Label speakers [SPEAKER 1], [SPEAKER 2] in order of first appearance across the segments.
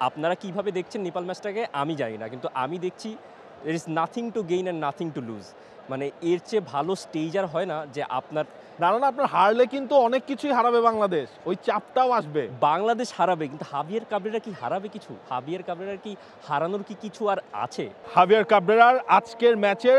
[SPEAKER 1] আপনারা কিভাবে দেখছেন নেপাল ম্যাচটাকে আমি জানি না। কিন্তু আমি দেখছি there is nothing to gain and nothing to lose। মানে এর চেয়ে ভালো স্টেজ আর হয় না যে আপনার
[SPEAKER 2] না, আপনার হারলে কিন্তু অনেক কিছুই হারাবে বাংলাদেশ। ওই চাপটাও আসবে।
[SPEAKER 1] বাংলাদেশ হারাবে কিন্তু হাবিয়ার কাবরেরা কি হারাবে কিছু? হাবিয়ার কাবরেরার কি হারানোর কি কিছু আর আছে?
[SPEAKER 2] হাভিয়ার কাবরেরার আজকের ম্যাচের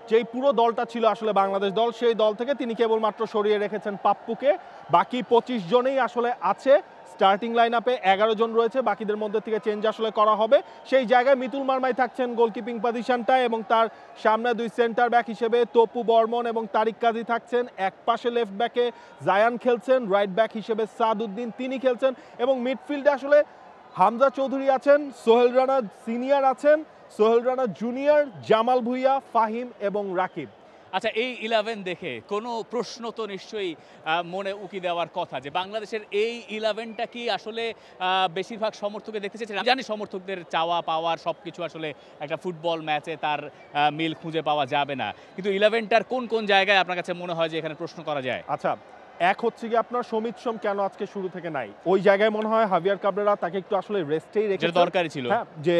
[SPEAKER 2] যেই পুরো দলটা ছিল আসলে বাংলাদেশ দল, সেই দল থেকে তিনি কেবলমাত্র সরিয়ে রেখেছেন পাপ্পুকে। বাকি 25 জনেই আসলে আছে। স্টার্টিং লাইন আপে 11 জন রয়েছে, বাকিদের মধ্যে থেকে চেঞ্জ আসলে করা হবে। সেই জায়গায় মিতুল মারমাই থাকছেন গোলকিপিং পজিশনটায় এবং তার সামনে দুই সেন্টার ব্যাক হিসেবে তপু বর্মন এবং তারিক কাজী থাকছেন। এক পাশে লেফট ব্যাকে জায়ান খেলছেন, রাইট ব্যাক হিসেবে সাদউদ্দিন তিনি খেলছেন এবং মিডফিল্ডে আসলে হামজা চৌধুরী আছেন, সোহেল রানা সিনিয়র আছেন, সোহেল রানা জুনিয়র, জামাল ভুঁইয়া, ফাহিম এবং রাকিব।
[SPEAKER 3] আচ্ছা, এই 11 দেখে কোনো প্রশ্ন তো নিশ্চয়ই মনে উকি দেওয়ার কথা যে বাংলাদেশের এই 11টা কি আসলে বেশিরভাগ সমর্থককে দেখতে চেয়েছেন। আমি জানি সমর্থকদের চাওয়া পাওয়ার সব কিছু আসলে একটা ফুটবল ম্যাচে তার মিল খুঁজে পাওয়া যাবে না, কিন্তু 11টার কোন কোন জায়গায় আপনার কাছে মনে হয় যে এখানে প্রশ্ন করা যায়?
[SPEAKER 2] আচ্ছা, এক হচ্ছে কি আপনার সমিত সোম কেন আজকে শুরু থেকে নাই, ওই জায়গায় মনে হয় হাভিয়ার কাবরেরা তাকে একটু আসলে রেস্টেই
[SPEAKER 3] যেটা
[SPEAKER 2] রেখেছে।
[SPEAKER 3] দরকারি ছিল।
[SPEAKER 2] হ্যাঁ, যে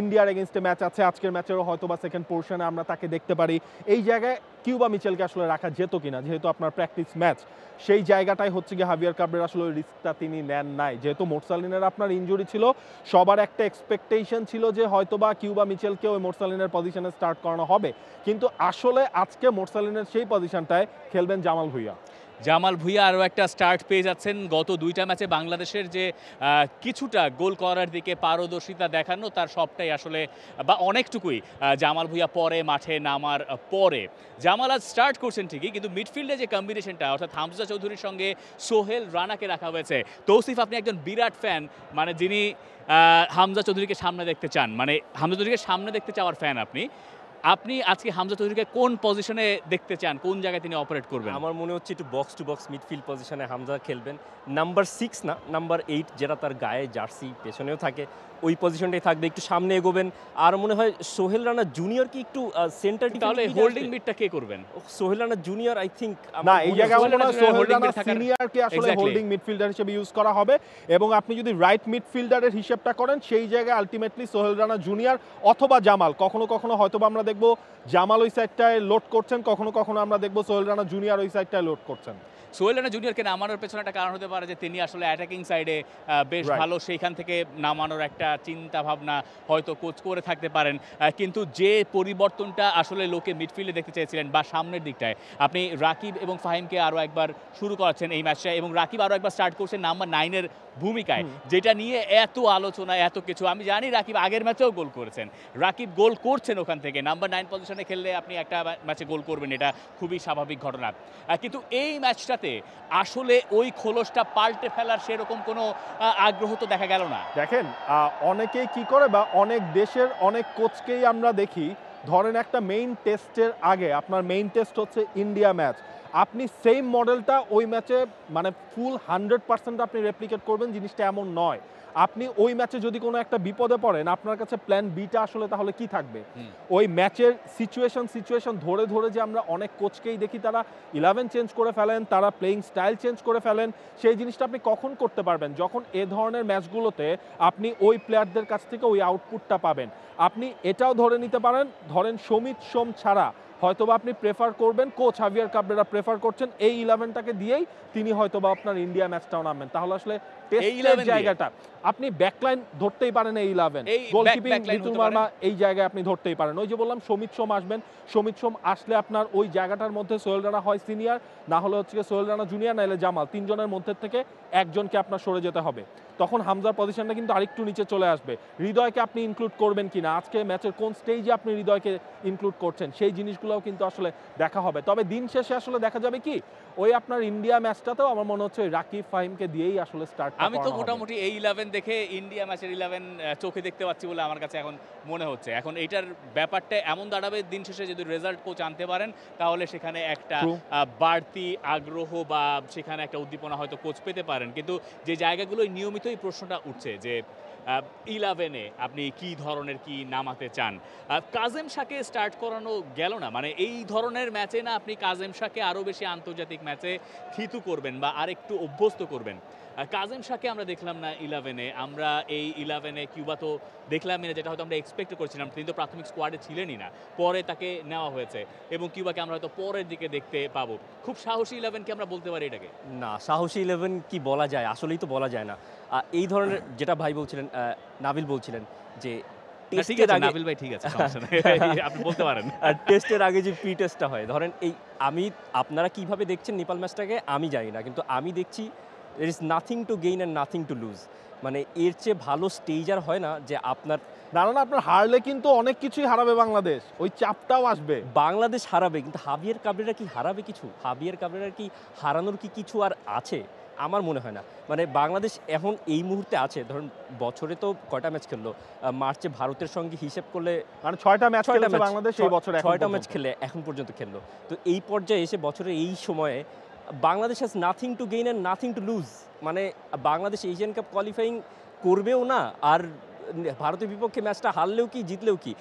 [SPEAKER 2] ইন্ডিয়ার এগেনস্টে ম্যাচ আছে, আজকের ম্যাচেরও হয়তো বা সেকেন্ড পোর্শনে আমরা তাকে দেখতে পারি। এই জায়গায় কিউবা মিচেলকে আসলে রাখা যেত কিনা, যেহেতু আপনার প্র্যাকটিস ম্যাচ, সেই জায়গাটাই হচ্ছে কি হাভিয়ার কাবরেরা আসলে ওই রিস্কটা তিনি নেন নাই। যেহেতু মোরসালিনের আপনার ইনজুরি ছিল, সবার একটা এক্সপেকটেশন ছিল যে হয়তো বা কিউবা মিচেলকে ওই মোরসালিনের পজিশনে স্টার্ট করানো হবে, কিন্তু আসলে আজকে মোরসালিনের সেই পজিশনটায় খেলবেন জামাল ভুঁইয়া।
[SPEAKER 3] জামাল ভুঁইয়া আরও একটা স্টার্ট পেয়ে যাচ্ছেন। গত দুইটা ম্যাচে বাংলাদেশের যে কিছুটা গোল করার দিকে পারদর্শিতা দেখানো, তার সবটাই আসলে বা অনেকটুকুই জামাল ভুঁইয়া পরে মাঠে নামার পরে। জামাল আজ স্টার্ট করছেন ঠিকই, কিন্তু মিডফিল্ডে যে কম্বিনেশনটা অর্থাৎ হামজা চৌধুরীর সঙ্গে সোহেল রানাকে রাখা হয়েছে। তৌসিফ, আপনি একজন বিরাট ফ্যান, মানে যিনি হামজা চৌধুরীকে সামনে দেখতে চান, মানে হামজা চৌধুরীকে সামনে দেখতে চাওয়ার ফ্যান আপনি। আপনি আজকে হামজা চৌধুরীকে কোন পজিশনে দেখতে চান, কোন জায়গায় তিনি অপারেট করবেন?
[SPEAKER 1] আমার মনে হচ্ছে একটু বক্স টু বক্স মিডফিল্ড পজিশনে হামজা খেলবেন। নাম্বার 6 না, নাম্বার 8 যেটা তার গায়ে জার্সি পেছনেও থাকে, ওই পজিশনটাই থাকবে। একটু সামনে এগোবেন। আর মনে হয় সোহেল রানা জুনিয়র কি একটু সেন্টার,
[SPEAKER 3] তাহলে হোল্ডিং মিডটা কে করবেন?
[SPEAKER 1] Sohel Rana junior I think
[SPEAKER 2] না, এই জায়গায় মনে হয় সোহেল রানা
[SPEAKER 3] থাকার-
[SPEAKER 2] সিনিয়রকে আসলে
[SPEAKER 3] Exactly.
[SPEAKER 2] হোল্ডিং মিডফিল্ডার হিসেবে ইউজ করা হবে এবং আপনি যদি রাইট মিডফিল্ডারের হিসেবটা করেন, সেই জায়গায় আলটিমেটলি সোহেল রানা জুনিয়র অথবা জামাল, কখনো কখনো হয়তো আমরা দেখবো জামাল ওই সাইডটায় লোড করছেন, কখনো কখনো আমরা দেখবো সোহেল রানা জুনিয়র ওই সাইডটায় লোড করছেন।
[SPEAKER 3] সোহেল রানা জুনিয়রকে নামানোর পেছনে একটা কারণ হতে পারে যে তিনি আসলে অ্যাটাকিং সাইডে বেশ
[SPEAKER 2] Right.
[SPEAKER 3] ভালো, সেইখান থেকে নামানোর একটা চিন্তা ভাবনা হয়তো কোচ করে থাকতে পারেন। কিন্তু যে পরিবর্তনটা আসলে লোকে মিডফিল্ডে দেখতে চেয়েছিলেন বা সামনের দিকটায়, আপনি রাকিব এবং ফাহিমকে আরও একবার শুরু করাচ্ছেন এই ম্যাচটা, এবং রাকিব আরও একবার স্টার্ট করছেন নাম্বার 9-এর ভূমিকায়, যেটা নিয়ে এত আলোচনা, এত কিছু। আমি জানি রাকিব আগের ম্যাচেও গোল করেছেন, রাকিব গোল করছেন ওখান থেকে। নাম্বার 9 পজিশনে খেললে আপনি একটা ম্যাচে গোল করবেন, এটা খুবই স্বাভাবিক ঘটনা। কিন্তু এই ম্যাচটাতে আসলে ওই খোলসটা পাল্টে ফেলার সেরকম কোনো আগ্রহ তো দেখা গেল না।
[SPEAKER 2] দেখেন, অনেকেই কি করে বা অনেক দেশের অনেক কোচকেই আমরা দেখি, ধরেন একটা মেইন টেস্টের আগে, আপনার মেইন টেস্ট হচ্ছে ইন্ডিয়া ম্যাচ, আপনি সেম মডেলটা ওই ম্যাচে মানে ফুল 100% আপনি রেপ্লিকেট করবেন, জিনিসটা এমন নয়। আপনি ওই ম্যাচে যদি কোনো একটা বিপদে পড়েন, আপনার কাছে প্ল্যান বিটা আসলে তাহলে কি থাকবে? ওই ম্যাচের সিচুয়েশন ধরে ধরে যে আমরা অনেক কোচকেই দেখি তারা 11 চেঞ্জ করে ফেলেন, তারা প্লেইং স্টাইল চেঞ্জ করে ফেলেন। সেই জিনিসটা আপনি কখন করতে পারবেন? যখন এ ধরনের ম্যাচগুলোতে আপনি ওই প্লেয়ারদের কাছ থেকে ওই আউটপুটটা পাবেন। আপনি এটাও ধরে নিতে পারেন, ধরেন সমিত সোম ছাড়া হয়তোবা আপনি প্রেফার করবেন, কোচ হাভিয়ার কাবরেরা প্রেফার করছেন এই 11টাকে দিয়েই তিনি হয়তোবা আপনার ইন্ডিয়া ম্যাচটাও নামবেন। তাহলে আসলে টেস্টের জায়গাটা আপনি ব্যাকলাইন ধরতেই পারেন, এই 11 গোলকিপিং মিতুল মার্মা এই জায়গায় আপনি ধরতেই পারেন। ওই যে বললাম সমিত সোম আসবেন, সমিত সোম আসলে আপনার ওই জায়গাটার মধ্যে সোহেল রানা হয় সিনিয়র, না হলে হচ্ছে সোহেল রানা জুনিয়র, নাহলে জামাল, তিনজনের মধ্যে থেকে একজনকে আপনার সরে যেতে হবে। তখন হামজার পজিশনটা কিন্তু আরেকটু নিচে চলে আসবে। হৃদয়কে আপনি ইনক্লুড করবেন কিনা, আজকে ম্যাচের কোন স্টেজে আপনি হৃদয়কে ইনক্লুড করছেন, সেই জিনিসগুলোও কিন্তু আসলে দেখা হবে। তবে দিন শেষে আসলে দেখা যাবে কি, ওই আপনার ইন্ডিয়া ম্যাচটাতেও আমার মনে হচ্ছে ওই রাকিব ফাহিমকে দিয়েই আসলে স্টার্ট।
[SPEAKER 3] আমি তো মোটামুটি এই 11 দেখে ইন্ডিয়া ম্যাচের 11 চোখে দেখতে পাচ্ছি বলে আমার কাছে এখন মনে হচ্ছে। এখন এইটার ব্যাপারটা এমন দাঁড়াবে, দিন শেষে যদি রেজাল্ট কোচ আনতে পারেন, তাহলে সেখানে একটা বাড়তি আগ্রহ বা সেখানে একটা উদ্দীপনা হয়তো কোচ পেতে পারেন। কিন্তু যে জায়গাগুলোই নিয়মিতই প্রশ্নটা উঠছে যে 11-এ আপনি কি ধরনের কি নামাতে চান। কাজেম শাহকে স্টার্ট করানো গেল না, মানে এই ধরনের ম্যাচে না আপনি কাজেম শাহকে আরও বেশি আন্তর্জাতিক ম্যাচে থিতু করবেন বা আরেকটু অভ্যস্ত করবেন। কাজেম শাহকে আমরা দেখলাম না 11-এ। আমরা এই 11-এ কিউবা তো দেখলামই না, যেটা হয়তো আমরা এক্সপেক্ট করছিলাম। তিনি তো প্রাথমিক স্কোয়াডে ছিলেনই না, পরে তাকে নেওয়া হয়েছে এবং কিউবাকে আমরা হয়তো পরের দিকে দেখতে পাবো। খুব সাহসী 11 কি আমরা বলতে পারি এটাকে?
[SPEAKER 1] না, সাহসী 11 কি বলা যায়? আসলেই তো বলা যায় না। এই ধরনের যেটা ভাই বলছিলেন, নাবিল বলছিলেন যে
[SPEAKER 3] না, ঠিক
[SPEAKER 1] টেস্টের
[SPEAKER 3] আছে
[SPEAKER 1] আগে
[SPEAKER 3] নাবিল ভাই, ঠিক আছে, সমস্যা নাই। আপনি বলতে পারেন।
[SPEAKER 1] টেস্টের আগে যে প্রি টেস্টটা হয়, ধরেন আমি আপনারা কিভাবে দেখছেন নেপাল ম্যাচটাকে আমি জানি না, কিন্তু আমি দেখছি there is nothing to gain and nothing to lose। মানে এর চেয়ে ভালো স্টেজ আর হয় না যে আপনার
[SPEAKER 2] না আপনার হারলে কিন্তু অনেক কিছুই হারাবে বাংলাদেশ, ওই চাপটাও আসবে।
[SPEAKER 1] বাংলাদেশ হারাবে, কিন্তু হাবিয়ার কাবরেরা কি হারাবে কিছু? হাবিয়ার কাবরেরা কি হারানোর কি কিছু আর আছে? আমার মনে হয় না। মানে বাংলাদেশ এখন এই মুহূর্তে আছে, ধরুন বছরে তো কয়টা ম্যাচ খেললো, মার্চে ভারতের সঙ্গে হিসেব করলে
[SPEAKER 2] মানে 6টা ম্যাচ খেলেছে বাংলাদেশ এই বছর,
[SPEAKER 1] 6টা ম্যাচ খেলে এখন পর্যন্ত খেললো। তো এই পর্যায়ে এসে বছরের এই সময়ে Bangladesh has nothing to gain and nothing to lose. মানে বাংলাদেশ এশিয়ান কাপ কোয়ালিফাইং করবেও না, আর ভারতের বিপক্ষে ম্যাচটা হারলেও কি জিতলেও কি,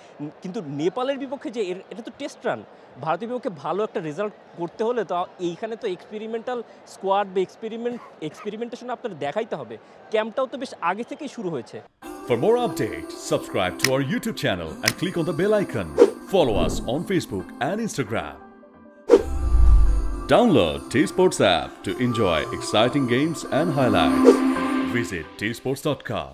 [SPEAKER 1] কিন্তু নেপালের বিপক্ষে যে এটা তো টেস্ট রান, ভারতের বিপক্ষে ভালো একটা রেজাল্ট করতে হলে তো এইখানে তো এক্সপেরিমেন্টাল স্কোয়াড বা এক্সপেরিমেন্টেশন আপনার দেখাইতে হবে। ক্যাম্পটাও তো বেশ আগে থেকেই শুরু হয়েছে।
[SPEAKER 4] For more updates, subscribe to our YouTube channel and click on the bell icon. Follow us on Facebook and Instagram. Download T-Sports app to enjoy exciting games and highlights. Visit tsports.com.